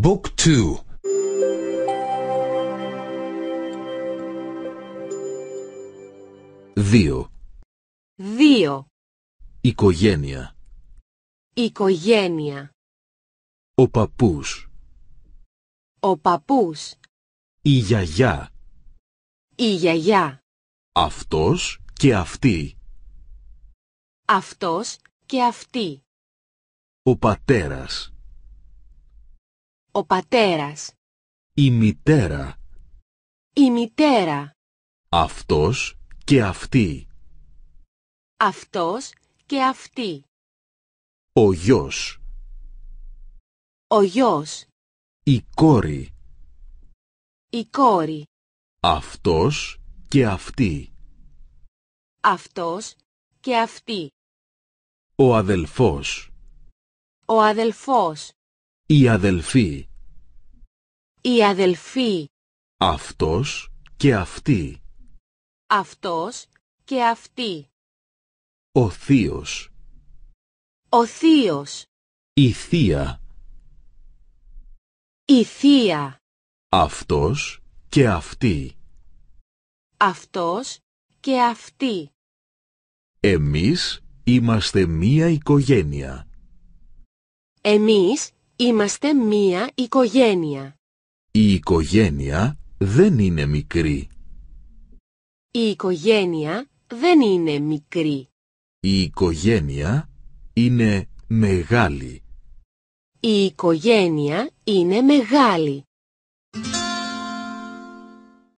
Book 2. Δύο. 2. Οικογένεια. Οικογένεια. Ο παππούς. Ο παππούς. Η γιαγιά. Η γιαγιά. Αυτός και αυτή. Αυτός και αυτή. Ο πατέρας. Ο πατέρας. Η μητέρα. Η μητέρα. Αυτός και αυτή. Αυτός και αυτή. Ο γιος. Ο γιος. Η κόρη. Η κόρη. Αυτός και αυτή. Αυτός και αυτή. Ο αδελφός. Ο αδελφός. Η αδελφή. Η αδελφή. Αυτός και αυτή. Αυτός και αυτή. Ο θείος. Ο θείος. Η θεία. Η θεία. Αυτός και αυτή. Αυτός και αυτή. Εμείς είμαστε μία οικογένεια. Εμείς είμαστε μία οικογένεια. Η οικογένεια δεν είναι μικρή. Η οικογένεια δεν είναι μικρή. Η οικογένεια είναι μεγάλη. Η οικογένεια είναι μεγάλη.